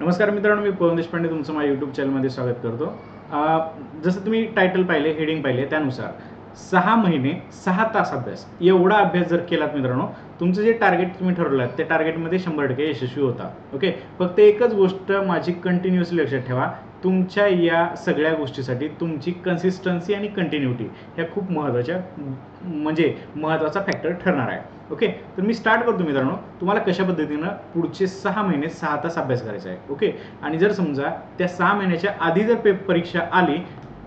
नमस्कार मित्रांनो, मी पवन देशपांडे तुमचं माझ्या यूट्यूब चॅनलमध्ये स्वागत करतो. जसं तुम्ही टायटल पाहिले, हेडिंग पाहिले, त्यानुसार 6 महिने 6 तास अभ्यास, एवढा अभ्यास जर केलात मित्रांनो, तुमचं जे टार्गेट तुम्ही ठरवलं त्या टार्गेटमध्ये 100% यशस्वी होता. ओके, फक्त एकच गोष्ट माझी कंटिन्युअसली लक्षात ठेवा, तुमच्या या सगळ्या गोष्टीसाठी तुमची कन्सिस्टन्सी आणि कंटिन्युटी ह्या खूप महत्त्वाचा फॅक्टर ठरणार आहे. ओके, तर मी स्टार्ट करतो मित्रांनो, तुम्हाला कशा पद्धतीनं पुढचे 6 महिने 6 तास अभ्यास करायचा आहे. ओके, आणि जर समजा त्या 6 महिन्याच्या आधी जर परीक्षा आली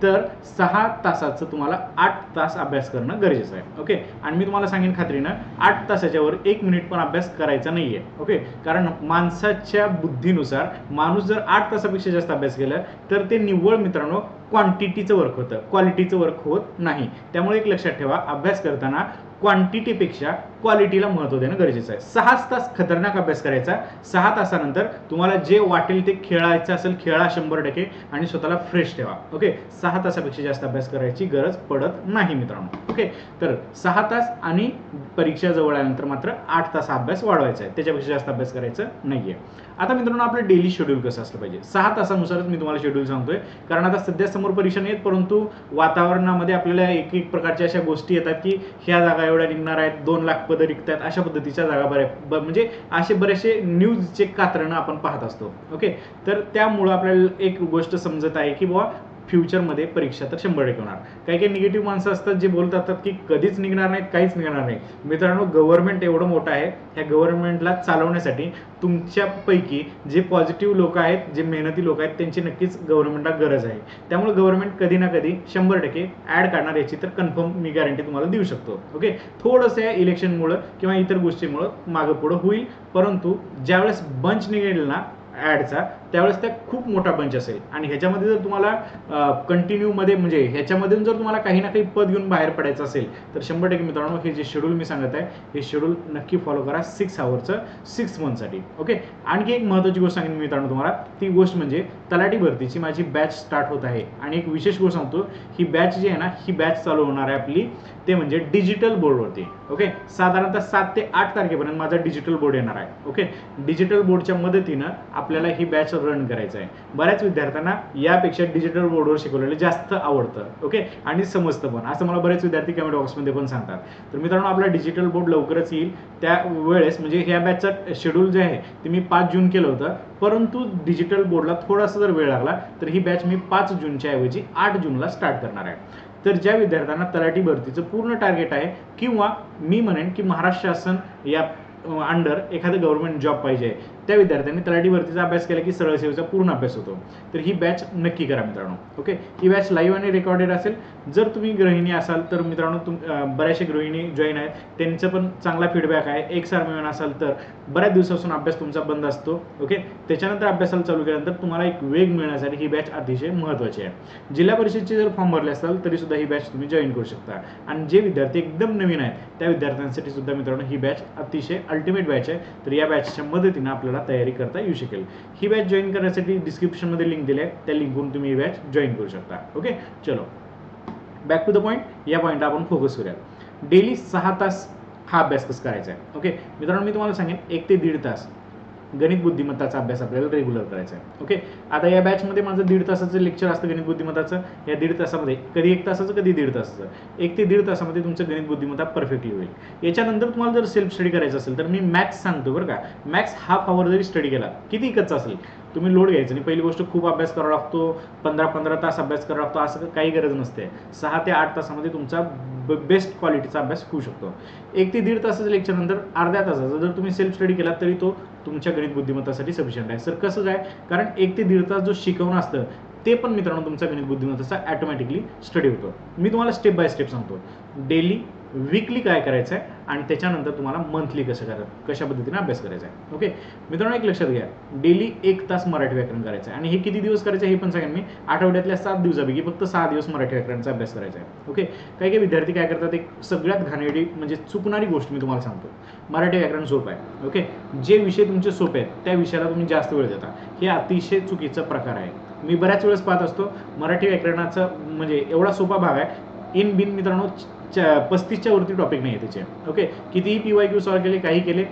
तर 6 तासाचं तुम्हाला 8 तास अभ्यास करणं गरजेचं आहे. ओके, आणि मी तुम्हाला सांगेन खात्रीनं 8 तासाच्या वर 1 मिनिट पण अभ्यास करायचा नाही आहे. ओके, कारण माणसाच्या बुद्धीनुसार माणूस जर 8 तासापेक्षा जास्त अभ्यास केला तर ते निव्वळ मित्रांनो क्वांटिटीचं वर्क होतं, क्वालिटीचं वर्क होत नाही. त्यामुळे एक लक्षात ठेवा, अभ्यास करताना क्वांटिटीपेक्षा क्वालिटीला महत्त्व देणं गरजेचं आहे. 6 तास खतरनाक अभ्यास करायचा. 6 तासानंतर तुम्हाला जे वाटेल ते खेळायचं असेल खेळा 100% आणि स्वतःला फ्रेश ठेवा. ओके, 6 तासापेक्षा जास्त अभ्यास करायची गरज पडत नाही मित्रांनो. ओके, तर 6 तास आणि परीक्षा जवळ आल्यानंतर मात्र 8 तास अभ्यास वाढवायचा आहे, त्याच्यापेक्षा जास्त अभ्यास करायचं नाहीये. आता मित्रांनो, आपलं डेली शेड्यूल कसं असलं पाहिजे, 6 तासानुसारच मी तुम्हाला शेड्यूल सांगतोय, कारण आता सध्या समोर परीक्षा नाहीत, परंतु वातावरणामध्ये आपल्याला एक एक प्रकारच्या अशा गोष्टी येतात की ह्या जागा एवढ्या निघणार आहेत, 2 लाख पदं निघतात, अशा पद्धतीच्या जागा म्हणजे असे बरेचसे न्यूजचे कात्रणं आपण पाहत असतो. ओके, तर त्यामुळं आपल्याला एक गोष्ट समजत आहे की बाबा फ्युचरमध्ये परीक्षा तर 100% होणार. काही काही निगेटिव्ह माणसं असतात जे बोलतात की कधीच निघणार नाहीत, काहीच निघणार नाही. मित्रांनो, गव्हर्नमेंट एवढं मोठं आहे, ह्या गव्हर्नमेंटला चालवण्यासाठी तुमच्यापैकी जे पॉझिटिव्ह लोक आहेत, जे मेहनती लोक आहेत, त्यांची नक्कीच गव्हर्नमेंटला गरज आहे. त्यामुळे गव्हर्नमेंट कधी ना कधी 100% ॲड काढणार, याची तर कन्फर्म मी गॅरंटी तुम्हाला देऊ शकतो. ओके, थोडंसं या इलेक्शनमुळं किंवा इतर गोष्टींमुळं मागं पुढं होईल, परंतु ज्यावेळेस बंच निघेल ना ॲडचा, त्यावेळेस त्या खूप मोठा बंच असेल आणि ह्याच्यामध्ये जर तुम्हाला कंटिन्यूमध्ये म्हणजे ह्याच्यामधून जर तुम्हाला काही ना काही पद घेऊन बाहेर पडायचं असेल तर 100% मित्रांनो, हे जे शेड्यूल मी सांगत आहे हे शेड्यूल नक्की फॉलो करा 6 आवर्सचं 6 मंथसाठी. ओके, आणखी एक महत्त्वाची गोष्ट सांगेन मित्रांनो तुम्हाला, ती गोष्ट म्हणजे तलाठी भरतीची माझी बॅच स्टार्ट होत आहे. आणि एक विशेष गोष्ट सांगतो, ही बॅच जी आहे ना, ही बॅच चालू होणार आहे आपली ते म्हणजे डिजिटल बोर्डवरती. ओके, साधारणतः 7 ते 8 तारखेपर्यंत माझा डिजिटल बोर्ड येणार आहे. ओके, डिजिटल बोर्डच्या मदतीनं आपल्याला ही बॅच रन करायचं आहे. बऱ्याच विद्यार्थ्यांना यापेक्षा डिजिटल बोर्डवर शिकवलेलं जास्त आवडतं. ओके, आणि समजतं पण, असं मला बरेच विद्यार्थी कमेंट बॉक्समध्ये पण सांगतात. तर मित्रांनो, आपला डिजिटल बोर्ड लवकरच येईल. त्यावेळेस म्हणजे ह्या बॅचचं शेड्यूल जे आहे ते मी 5 जून केलं होतं, परंतु डिजिटल बोर्डला थोडासा जर वेळ लागला तर ही बॅच मी 5 जूनच्या ऐवजी 8 जूनला स्टार्ट करणार आहे. तर ज्या विद्यार्थ्यांना तलाठी भरतीचं पूर्ण टार्गेट आहे किंवा मी म्हणेन की महाराष्ट्र शासन या अंडर एखादं गव्हर्नमेंट जॉब पाहिजे, त्या विद्यार्थ्यांनी तलाठी भरतीचा अभ्यास केला की सरळ सेवेचा पूर्ण अभ्यास होतो. तर ही बॅच नक्की करा मित्रांनो. ओके, ही बॅच लाईव्ह आणि रेकॉर्डेड असेल. जर तुम्ही गृहिणी असाल तर मित्रांनो, बऱ्याचशा गृहिणी जॉईन आहेत, त्यांचं पण चांगला फीडबॅक आहे. एक सारमेन असाल तर बऱ्याच दिवसापासून अभ्यास तुमचा बंद असतो. ओके, त्याच्यानंतर अभ्यासाला चालू केल्यानंतर तुम्हाला एक वेग मिळण्यासाठी ही बॅच अतिशय महत्त्वाची आहे. जिल्हा परिषदचे जर फॉर्म भरले असाल तरी सुद्धा ही बॅच तुम्ही जॉईन करू शकता. आणि जे विद्यार्थी एकदम नवीन आहेत त्या विद्यार्थ्यांसाठी सुद्धा मित्रांनो ही बॅच अतिशय अल्टिमेट बॅच आहे. तर या बॅचच्या मदतीनं आपल्याला तयारी करता येऊ शकेल. ही बॅच जॉईन करण्यासाठी डिस्क्रिप्शनमध्ये लिंक दिली आहे, त्या लिंकवरून तुम्ही ही बॅच जॉईन करू शकता. ओके, चलो बॅक टू द पॉईंट. या पॉईंटला आपण फोकस करूया. डेली 6 तास हा अभ्यास कसा करायचा आहे. ओके मित्रांनो, मी तुम्हाला सांगेन 1 ते 1.5 तास गणित बुद्धिमत्ताचा अभ्यास आपल्याला रेग्युलर करायचा आहे. ओके, आता या बॅचमध्ये माझं 1.5 तासाचं लेक्चर असतं गणित बुद्धिमत्ताचं. या 1.5 तासामध्ये कधी 1 तासाचं कधी 1.5 तासाचं 1 ते 1.5 तासामध्ये तुमचं गणित बुद्धिमत्ता परफेक्टली होईल. याच्यानंतर तुम्हाला जर सेल्फ स्टडी करायचं असेल तर मी मॅथ्स सांगतो बरं का. मॅथ्स हाफ आवर जरी स्टडी केला, किती कच्चा असेल, तुम्ही लोड घ्यायचं नाही. पहिली गोष्ट, खूप अभ्यास करावा लागतो, 15-15 तास अभ्यास करावा लागतो, असं काही गरज नसते. 6 ते 8 तासामध्ये तुमचा बेस्ट क्वालिटीचा अभ्यास होऊ शकतो. 1 ते 1.5 तासाच्या लेक्चर नंतर अर्ध्या तासाचा जर तुम्ही सेल्फ स्टडी केला तरी तो तुमच्या गणित बुद्धिमत्तासाठी सफिशियंट आहे. सर कसं काय? कारण 1 ते 1.5 तास जो शिकवणं असतं ते पण मित्रांनो तुमचा गणित बुद्धिमत्ताचा ऑटोमॅटिकली स्टडी होतो. मी तुम्हाला स्टेप बाय स्टेप सांगतो. डेली, वीकली काय करायचं आहे आणि त्याच्यानंतर तुम्हाला मंथली कशा पद्धतीने अभ्यास करायचा आहे. ओके मित्रांनो, एक लक्षात घ्या, डेली 1 तास मराठी व्याकरण करायचं आहे. आणि हे किती दिवस करायचं हे पण सांगेन मी. आठवड्यातल्या 7 दिवसापैकी फक्त 6 दिवस मराठी व्याकरणाचा अभ्यास करायचा आहे. ओके, काही काही विद्यार्थी काय करतात, एक सगळ्यात घाणेरडी म्हणजे चुकणारी गोष्ट मी तुम्हाला सांगतो. मराठी व्याकरण सोपं आहे. ओके, जे विषय तुमचे सोपे आहेत त्या विषयाला तुम्ही जास्त वेळ देता, हे अतिशय चुकीचा प्रकार आहे. मी बऱ्याच वेळेस पाहत असतो मराठी व्याकरणाचा म्हणजे एवढा सोपा भाग आहे, इन बिन मित्रांनो 35च्या वरती टॉपिक नाही आहे त्याचे. ओके, कितीही PYQ सॉल्व केले, काही केले,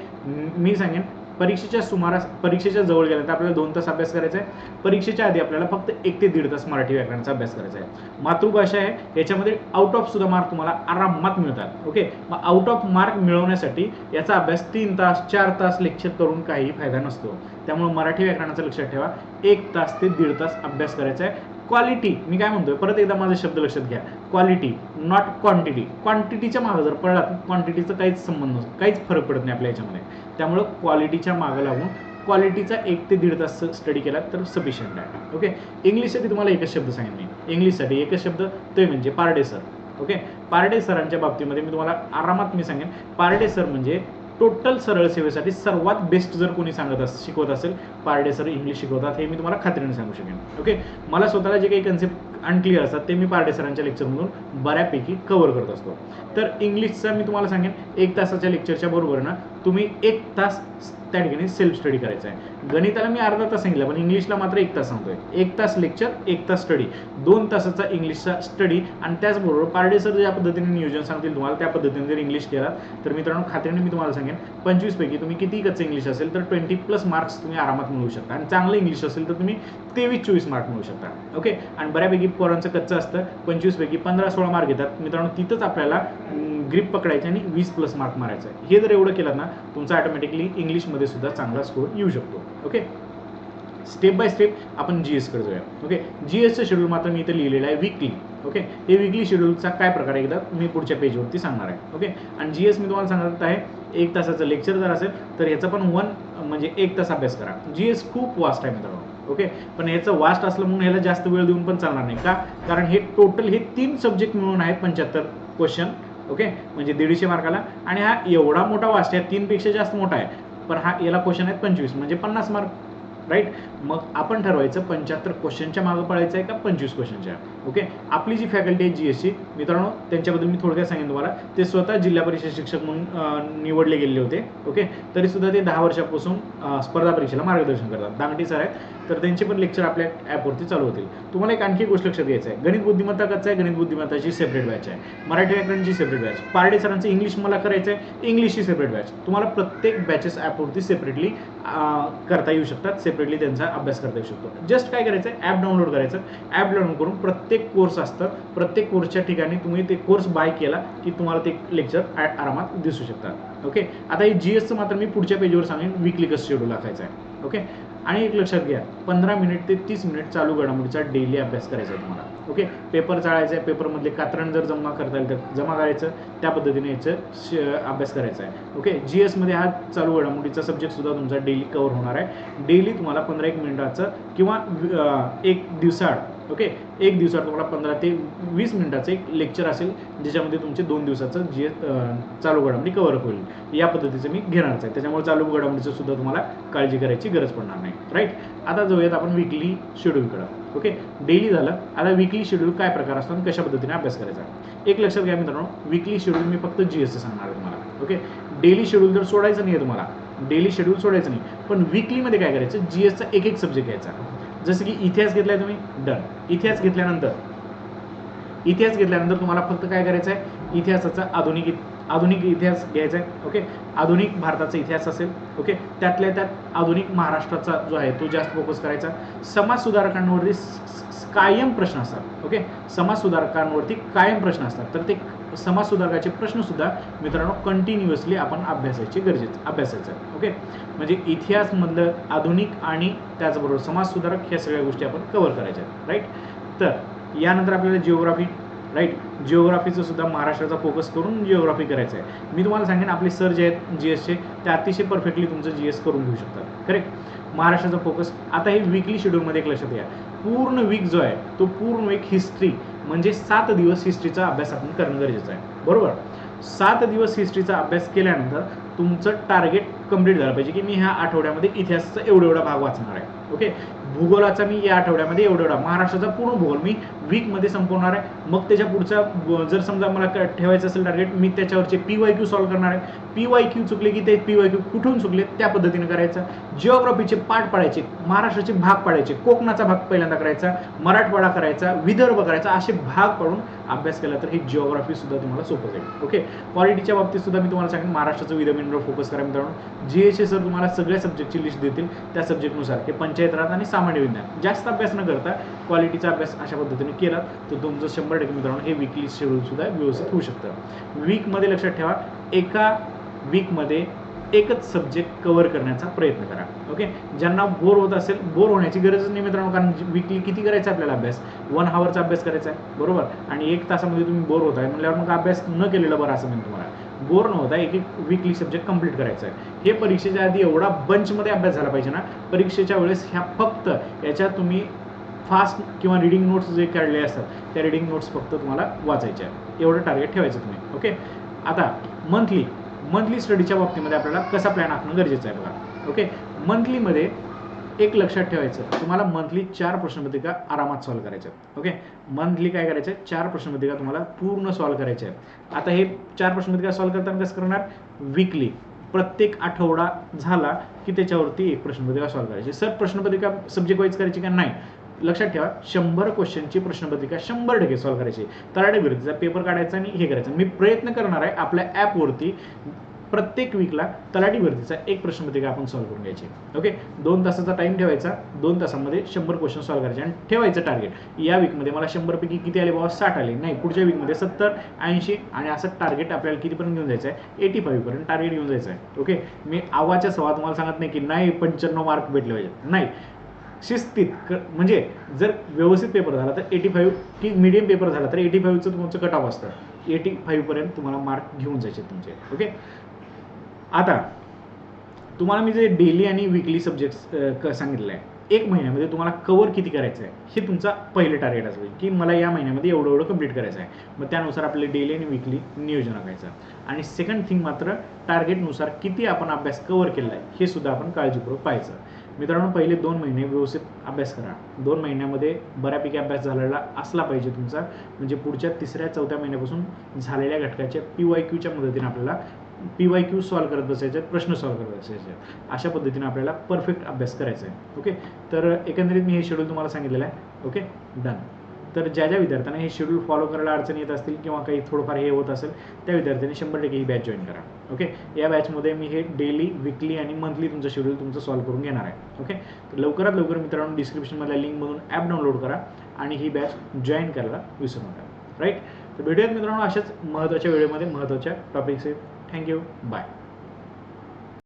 मी सांगेन परीक्षेच्या जवळ गेल्यानंतर आपल्याला 2 तास अभ्यास करायचा आहे. परीक्षेच्या आधी आपल्याला फक्त 1 ते 1.5 तास मराठी व्याकरणाचा अभ्यास करायचा आहे. मातृभाषा आहे, याच्यामध्ये आउट ऑफ सुद्धा मार्क तुम्हाला आरामात मिळतात. ओके, मग आउट ऑफ मार्क मिळवण्यासाठी याचा अभ्यास 3 तास 4 तास लेक्चर करून काही फायदा नसतो. त्यामुळे मराठी व्याकरणाचं लक्षात ठेवा, 1 तास ते 1.5 तास अभ्यास करायचा आहे. क्वालिटी, मी काय म्हणतोय परत एकदा माझे शब्द लक्षात घ्या, क्वालिटी नॉट क्वांटिटी. क्वांटिटीच्या मागे जर पडलात, क्वांटिटीचा काहीच संबंध नसतो, काहीच फरक पडत नाही आपल्या याच्यामध्ये. त्यामुळे क्वालिटीच्या मागे लागून क्वालिटीचा 1 ते 1.5 तास स्टडी केला तर सफिशियंट आहे. ओके, इंग्लिशसाठी तुम्हाला एकच शब्द सांगेन मी, इंग्लिशसाठी एकच शब्द, ते म्हणजे पारडे सर. ओके, पारडे सरांच्या बाबतीमध्ये मी तुम्हाला आरामात मी सांगेन, पारडे सर म्हणजे टोटल सरळ सेवेसाठी सर्वात बेस्ट जर कोणी शिकवत असेल, पारडे सर इंग्लिश शिकवतात, हे मी तुम्हाला खात्रीने सांगू शकेन. ओके, मला स्वतःला जे काही कन्सेप्ट अनक्लिअर असतात ते मी पारडे सरांच्या लेक्चरमधून बऱ्यापैकी कव्हर करत असतो. तर इंग्लिशचा मी तुम्हाला सांगेन, 1 तासाच्या लेक्चरच्या बरोबर ना तुम्ही 1 तास त्या ठिकाणी सेल्फ स्टडी करायचा आहे. गणिताला मी अर्धा तास सांगितलं, पण इंग्लिशला मात्र 1 तास सांगतोय. 1 तास लेक्चर, 1 तास स्टडी, 2 तासाचा इंग्लिशचा स्टडी. आणि त्याचबरोबर पारडे सर ज्या पद्धतीने नियोजन सांगतील तुम्हाला त्या पद्धतीने जर इंग्लिश केला तर मित्रांनो खात्रीने मी तुम्हाला सांगेन, 25 पैकी तुम्ही किती कच्चं इंग्लिश असेल तर 20+ मार्क्स तुम्ही आरामात मिळवू शकता. आणि चांगलं इंग्लिश असेल तर तुम्ही 23-24 मार्क मिळवू शकता. ओके, आणि बऱ्यापैकी पोरांचं कच्चं असतं, 25 पैकी 15-16 मार्क येतात मित्रांनो. तिथंच आपल्याला ग्रिप पकडायचे आणि 20+ मार्क मारायचं आहे. हे जर एवढं केलं ना, तुमचा ऑटोमॅटिकली इंग्लिशमध्ये सुद्धा चांगला स्कोर येऊ शकतो. ओके, स्टेप बाय स्टेप आपण जीएसकडे जाऊया. ओके, जीएसचं शेड्यूल मात्र मी इथे लिहिलेलं आहे वीकली. ओके, हे वीकली शेड्यूलचा काय प्रकार आहे एकदा मी पुढच्या पेजवरती सांगणार आहे. ओके, आणि जीएस मी तुम्हाला सांगत आहे, 1 तासाचं लेक्चर जर असेल तर ह्याचा पण 1 तास अभ्यास करा. जीएस खूप वास्ट आहे मित्रांनो. ओके, पण ह्याचं वास्ट असलं म्हणून ह्याला जास्त वेळ देऊन पण चालणार नाही. का? कारण हे टोटल हे 3 सब्जेक्ट मिळून आहेत 75 क्वेश्चन. ओके, म्हणजे 150 मार्काला. आणि हा एवढा मोठा वास्ट आहे, 3 पेक्षा जास्त मोठा आहे, पण याला क्वेश्चन आहेत 25, म्हणजे 50 मार्क. राईट, मग आपण ठरवायचं 75 क्वेश्चनच्या मागं पळायचं आहे का 25 क्वेश्चनच्या. ओके, आपली जी फॅकल्टी आहे जीएसची मित्रांनो, त्यांच्याबद्दल मी थोडक्यात सांगेन तुम्हाला. ते स्वतः जिल्हा परिषद शिक्षक म्हणून निवडले गेलेले होते. ओके, तरी सुद्धा ते 10 वर्षापासून स्पर्धा परीक्षेला मार्गदर्शन करतात. दांगटी सर आहेत, तर त्यांचे पण लेक्चर आपल्या ॲपवरती चालू होतील. तुम्हाला एक आणखी गोष्ट लक्षात घ्यायचं आहे, गणित बुद्धिमत्ता कच्चा आहे, गणित बुद्धिमत्ताची सेपरेट बॅच आहे, मराठी व्याकरणची सेपरेट बॅच, पारडे सरांचं इंग्लिश मला करायचं आहे, इंग्लिशची सेपरेट बॅच. तुम्हाला प्रत्येक बॅचेस ॲपवरती सेपरेटली करता येऊ शकतात, सेपरेटली त्यांचा अभ्यास करता येऊ शकतो. जस्ट काय करायचं आहे, ॲप डाउनलोड करायचं. ॲप डाउनलोड करून प्रत्येक कोर्स असतं, प्रत्येक कोर्सच्या ठिकाणी तुम्ही ते कोर्स बाय केला की तुम्हाला ते लेक्चर आरामात दिसू शकतात. ओके, आता हे जीएसचं मात्र मी पुढच्या पेजवर सांगेन वीकली कसं शेड्यूल आखायचं आहे. ओके, आणि एक लक्षात घ्या, 15 मिनिट ते 30 मिनिट चालू घडामोडीचा डेली अभ्यास करायचा आहे तुम्हाला. ओके, पेपर चाळायचा आहे, पेपरमधले कात्रण जर जमा करता येईल तर जमा करायचं, त्या पद्धतीने याचं अभ्यास करायचा आहे. ओके, जीएसमध्ये हा चालू घडामोडीचा सब्जेक्ट सुद्धा तुमचा डेली कव्हर होणार आहे. डेली तुम्हाला 15-1 मिनिटाचं किंवा 1 दिवसाआड. ओके, 1 दिवसात तुम्हाला 15 ते 20 मिनिटाचं एक लेक्चर असेल, ज्याच्यामध्ये तुमचे 2 दिवसाचं चालू घडामोडी कव्हर होईल. या पद्धतीचं मी घेणारच आहे, त्याच्यामुळे चालू घडामोडीचं सुद्धा तुम्हाला काळजी करायची गरज पडणार नाही. राईट, आता जाऊयात आपण वीकली शेड्यूलकडं. ओके, डेली झालं, आता वीकली शेड्यूल काय प्रकार असतो आणि कशा पद्धतीने अभ्यास करायचा. एक लक्षात घ्या मित्रांनो, वीकली शेड्यूल मी फक्त जीएसचं सांगणार आहे तुम्हाला. ओके, डेली शेड्यूल तर सोडायचं नाही आहे तुम्हाला, डेली शेड्यूल सोडायचं नाही, पण वीकलीमध्ये काय करायचं, जीएसचा एक सब्जेक्ट घ्यायचा. जसं की इतिहास घेतलाय तुम्ही, डन. इतिहास घेतल्यानंतर तुम्हाला फक्त काय करायचं आहे, इतिहासाचा आधुनिक इतिहास घ्यायचा आहे. ओके, आधुनिक भारताचा इतिहास असेल. ओके, त्यातल्या त्यात आधुनिक महाराष्ट्राचा जो आहे तो जास्त फोकस करायचा. समाज सुधारकांवरती कायम प्रश्न असतात. ओके, समाज सुधारकांवरती कायम प्रश्न असतात, तर ते समाज सुधारकाचे प्रश्न सुद्धा मित्रांनो कंटिन्युअसली आपण अभ्यासायचं. ओके, म्हणजे इतिहासमधलं आधुनिक आणि त्याचबरोबर समाज सुधारक ह्या सगळ्या गोष्टी आपण कव्हर करायच्या आहेत. राईट, तर यानंतर आपल्याला जिओग्राफी. राईट, जिओग्राफीचं सुद्धा महाराष्ट्राचा फोकस करून जिओग्राफी करायचं आहे. मी तुम्हाला सांगेन आपले सर जे आहेत जीएसचे ते अतिशय परफेक्टली तुमचं जीएस करून घेऊ शकतात. करेक्ट, महाराष्ट्राचा फोकस. आता हे वीकली शेड्यूलमध्ये एक लक्षात घ्या, पूर्ण वीक जो आहे तो पूर्ण वीक हिस्ट्री म्हणजे 7 दिवस हिस्ट्रीचा अभ्यास आपण करणं गरजेचं आहे. बरोबर, 7 दिवस हिस्ट्रीचा अभ्यास केल्यानंतर तुमचं टार्गेट कंप्लीट झालं पाहिजे की मी ह्या आठवड्यामध्ये इतिहासाचा एवढा भाग वाचणार आहे. ओके, भूगोलाचा मी या आठवड्यामध्ये एवढा, महाराष्ट्राचा पूर्ण भूगोल मी वीकमध्ये संपवणार आहे. मग त्याच्या पुढचा जर समजा मला ठेवायचं असेल टार्गेट, मी त्याच्यावरचे PYQ सॉल्व्ह करणार आहे. PYQ चुकले की ते PYQ कुठून चुकले त्या पद्धतीने करायचं. जिओग्राफीचे पाठ पाडायचे, महाराष्ट्राचे भाग पाडायचे, कोकणाचा भाग पहिल्यांदा करायचा, मराठवाडा करायचा, विदर्भ करायचा, असे भाग पाडून अभ्यास केला तर ही जिओग्राफी सुद्धा तुम्हाला सोपं जाईल. ओके, क्वालिटीच्या बाबतीत सुद्धा मी तुम्हाला सांगेन महाराष्ट्राचं विदर्भावर फोकस करा मित्रांनो. GH सर तुम्हाला सगळ्या सब्जेक्टची लिस्ट देतील, त्या सब्जेक्टनुसार हे पंचायत राज आणि सामान्य विज्ञान. जास्त अभ्यास न करता क्वालिटीचा अभ्यास अशा पद्धतीने केला तर तुमचं 100% मित्रांनो हे वीकली शेड्यूल सुद्धा व्यवस्थित होऊ शकतं. वीकमध्ये लक्षात ठेवा, एका वीकमध्ये एकच सब्जेक्ट कव्हर करण्याचा प्रयत्न करा. ओके, ज्यांना बोर होत असेल, बोर होण्याची गरजच नाही मित्रांनो, कारण वीकली किती करायचा आपल्याला अभ्यास, 1 हॉवरचा अभ्यास करायचा आहे बरोबर, आणि 1 तासामध्ये तुम्ही बोर होत आहे म्हणल्यावर मग अभ्यास न केलेला बरं असं म्हणतो तुम्हाला. बोर न होता एक एक वीकली सब्जेक्ट कंप्लीट करायचा आहे. हे परीक्षेच्या आधी एवढा बंचमध्ये अभ्यास झाला पाहिजे ना, परीक्षेच्या वेळेस ह्या फक्त याच्यात तुम्ही फास्ट किंवा रिडिंग नोट्स जे काढले असतात त्या रिडिंग नोट्स फक्त तुम्हाला वाचायच्या आहेत, एवढं टार्गेट ठेवायचं तुम्ही. ओके, आता मंथली स्टडीच्या बाबतीमध्ये आपल्याला कसा प्लॅन आखणं गरजेचं आहे बघा. ओके, मंथलीमध्ये एक लक्षात ठेवायचं, तुम्हाला मंथली 4 प्रश्नपत्रिका आरामात सॉल्व्ह करायच्या आहेत. ओके, मंथली काय करायचं आहे, 4 प्रश्नपत्रिका तुम्हाला पूर्ण सॉल्व्ह करायच्या आहेत. आता हे 4 प्रश्नपत्रिका सॉल्व्ह करताना कसं करणार, वीकली प्रत्येक आठवडा झाला की त्याच्यावरती एक प्रश्नपत्रिका सॉल्व्ह करायची. सर प्रश्नपत्रिका सब्जेक्ट वाईज करायची का, नाही, लक्षात ठेवा 100 क्वेश्चनची प्रश्नपत्रिका 100% सॉल्व्ह करायची. तलाठी भरतीचा पेपर काढायचा आणि हे करायचं. मी प्रयत्न करणार आहे आपल्या ॲपवरती प्रत्येक वीकला तलाठी भरतीचा एक प्रश्नपत्रिका आपण सॉल्व्ह करून घ्यायची. ओके, 2 तासाचा टाइम ठेवायचा, 2 तासामध्ये 100 क्वेश्चन सॉल्व्ह करायचे आणि ठेवायचं टार्गेट, या वीकमध्ये मला 100 पैकी किती आले बाबा, 60 आले, नाही पुढच्या वीकमध्ये 70, 80 आणि असं टार्गेट आपल्याला कितीपर्यंत घेऊन जायचं आहे, 85 पर्यंत टार्गेट घेऊन जायचं आहे. ओके, मी आवाच्या सवा तुम्हाला सांगत नाही की नाही 95 मार्क भेटले पाहिजेत, नाही, शिस्तीत म्हणजे जर व्यवस्थित पेपर झाला तर 85, की मीडियम पेपर झाला तर 85चं तुमचं कट ऑफ असतं, 85 पर्यंत तुम्हाला मार्क घेऊन जायचे तुमचे. ओके, आता तुम्हाला मी जे डेली आणि वीकली सब्जेक्ट सांगितलं आहे, 1 महिन्यामध्ये तुम्हाला कव्हर किती करायचं आहे हे तुमचा पहिलं टार्गेट असेल की मला या महिन्यामध्ये एवढं कंप्लीट करायचं आहे. मग त्यानुसार आपल्याला डेली आणि वीकली नियोजन आखायचं. आणि सेकंड थिंग मात्र टार्गेटनुसार किती आपण अभ्यास कव्हर केला आहे हे सुद्धा आपण काळजीपूर्वक पाहायचं. मित्रांनो, पहिले 2 महिने व्यवस्थित अभ्यास करा. 2 महिन्यामध्ये बऱ्यापैकी अभ्यास झालेला असला पाहिजे तुमचा, म्हणजे पुढच्या 3ऱ्या-4थ्या महिन्यापासून झालेल्या घटकाच्या PYQच्या मदतीने आपल्याला PYQ सॉल्व्ह करत बसायचे, प्रश्न सॉल्व्ह करत बसायचे. अशा पद्धतीने आपल्याला परफेक्ट अभ्यास करायचा आहे. ओके, तर एकंदरीत मी हे शेड्यूल तुम्हाला सांगितलेलं आहे. Okay, done. तर ज्या विद्यार्थ्यांना हे शेड्यूल फॉलो करायला अडचणी येत असतील किंवा काही थोडंफार हे होत असेल त्या विद्यार्थ्यांनी 100% ही बॅच जॉईन करा. ओके, या बॅचमध्ये मी हे डेली, वीकली आणि मंथली तुमचं शेड्यूल तुमचं सॉल्व्ह करून घेणार आहे. ओके, तर लवकरात लवकर मित्रांनो डिस्क्रिप्शनमधल्या लिंकमधून ॲप डाउनलोड करा आणि ही बॅच जॉईन करायला विसरू नका. राईट, तर भेटूयात मित्रांनो अशाच महत्त्वाच्या वेळेमध्ये महत्त्वाच्या टॉपिक्स आहेत. Thank you, bye.